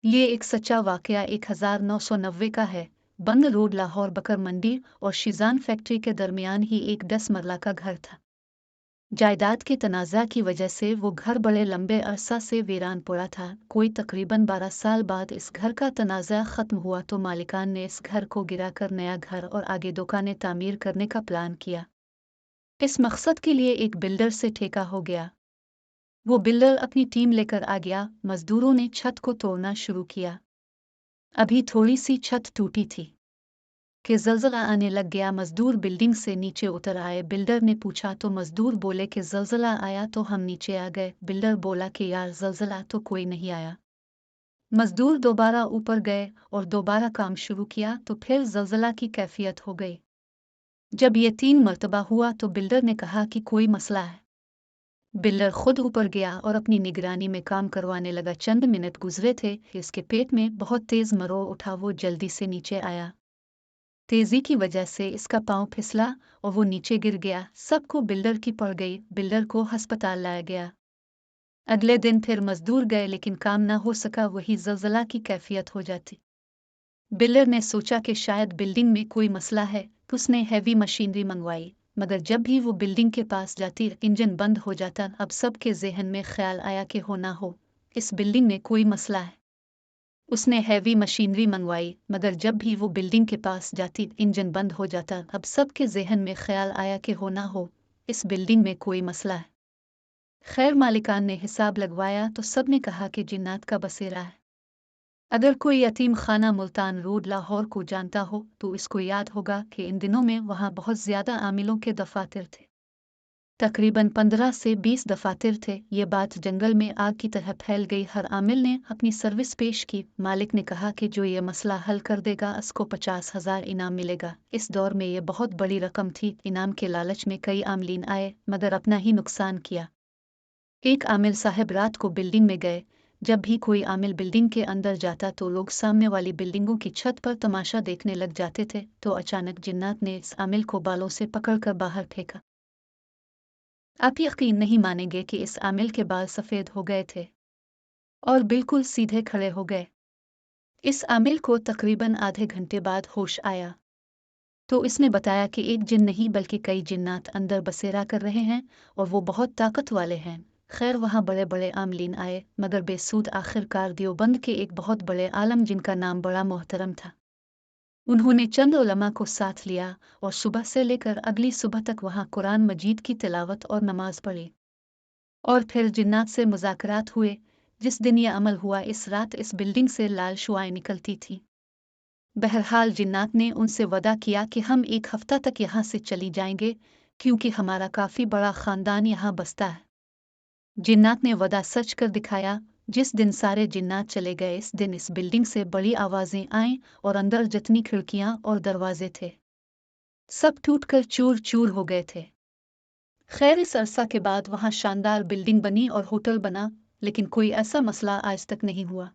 ये एक सच्चा वाकया 1990 का है। बंद रोड लाहौर बकर मंडी और शीजान फैक्ट्री के दरमियान ही एक 10 मरला का घर था। जायदाद के तनाज़ा की वजह से वो घर बड़े लंबे अरसा से वीरान पड़ा था। कोई तकरीबन 12 साल बाद इस घर का तनाज़ा ख़त्म हुआ तो मालिकान ने इस घर को गिराकर नया घर और आगे दुकानें तामीर करने का प्लान किया। इस मकसद के लिए एक बिल्डर से ठेका हो गया। वो बिल्डर अपनी टीम लेकर आ गया। मजदूरों ने छत को तोड़ना शुरू किया। अभी थोड़ी सी छत टूटी थी कि ज़लज़ला आने लग गया। मजदूर बिल्डिंग से नीचे उतर आए। बिल्डर ने पूछा तो मजदूर बोले कि ज़लज़ला आया तो हम नीचे आ गए। बिल्डर बोला कि यार ज़लज़ला तो कोई नहीं आया। मजदूर दोबारा ऊपर गए और दोबारा काम शुरू किया तो फिर ज़लज़ला की कैफियत हो गई। जब ये 3 मरतबा हुआ तो बिल्डर ने कहा कि कोई मसला है। बिल्डर खुद ऊपर गया और अपनी निगरानी में काम करवाने लगा। चंद मिनट गुजरे थे कि इसके पेट में बहुत तेज मरोड़ उठा। वो जल्दी से नीचे आया। तेजी की वजह से इसका पांव फिसला और वो नीचे गिर गया। सबको बिल्डर की पड़ गई। बिल्डर को अस्पताल लाया गया। अगले दिन फिर मजदूर गए लेकिन काम ना हो सका। वही ज़लज़ला की कैफियत हो जाती। बिल्डर ने सोचा कि शायद बिल्डिंग में कोई मसला है तो उसने हैवी मशीनरी मंगवाई। मगर जब भी वो बिल्डिंग के पास जाती इंजन बंद हो जाता। अब सबके जहन में ख्याल आया कि हो ना हो इस बिल्डिंग में कोई मसला है। उसने हैवी मशीनरी मंगवाई मगर जब भी वो बिल्डिंग के पास जाती इंजन बंद हो जाता। अब सबके जहन में ख्याल आया कि हो ना हो इस बिल्डिंग में कोई मसला है। खैर मालिकान ने हिसाब लगवाया तो सबने कहा कि जिन्नात का बसेरा है। अगर कोई यतीम खाना मुल्तान रोड लाहौर को जानता हो तो इसको याद होगा कि इन दिनों में वहाँ बहुत ज़्यादा आमिलों के दफातर थे। तकरीबन 15 से 20 दफातर थे। ये बात जंगल में आग की तरह फैल गई। हर आमिल ने अपनी सर्विस पेश की। मालिक ने कहा कि जो ये मसला हल कर देगा उसको 50,000 इनाम मिलेगा। इस दौर में ये बहुत बड़ी रकम थी। इनाम के लालच में कई आमलीन आए मगर अपना ही नुकसान किया। एक आमिल साहब रात को बिल्डिंग में गए। जब भी कोई आमिल बिल्डिंग के अंदर जाता तो लोग सामने वाली बिल्डिंगों की छत पर तमाशा देखने लग जाते थे। तो अचानक जिन्नात ने इस आमिल को बालों से पकड़कर बाहर फेंका। आप यकीन नहीं मानेंगे कि इस आमिल के बाल सफ़ेद हो गए थे और बिल्कुल सीधे खड़े हो गए। इस आमिल को तकरीबन आधे घंटे बाद होश आया तो इसने बताया कि एक जिन नहीं बल्कि कई जिन्नात अंदर बसेरा कर रहे हैं और वो बहुत ताकत वाले हैं। खैर वहाँ बड़े बड़े आमलीन आए मगर बेसूद। आखिरकार देवबंद के एक बहुत बड़े आलम जिनका नाम बड़ा मोहतरम था, उन्होंने चंद उलमा को साथ लिया और सुबह से लेकर अगली सुबह तक वहाँ कुरान मजीद की तिलावत और नमाज पढ़ी। और फिर जिन्नात से मुज़ाकरात हुए। जिस दिन यह अमल हुआ इस रात इस बिल्डिंग से लाल शुआएं निकलती थी। बहरहाल जिन्नात ने उनसे वदा किया कि हम एक हफ्ता तक यहाँ से चली जाएंगे क्योंकि हमारा काफ़ी बड़ा ख़ानदान यहाँ बसता है। जिन्नात ने वदा सच कर दिखाया। जिस दिन सारे जिन्नात चले गए इस दिन इस बिल्डिंग से बड़ी आवाज़ें आईं और अंदर जितनी खिड़कियाँ और दरवाजे थे सब टूटकर चूर चूर हो गए थे। खैर इस अरसा के बाद वहाँ शानदार बिल्डिंग बनी और होटल बना लेकिन कोई ऐसा मसला आज तक नहीं हुआ।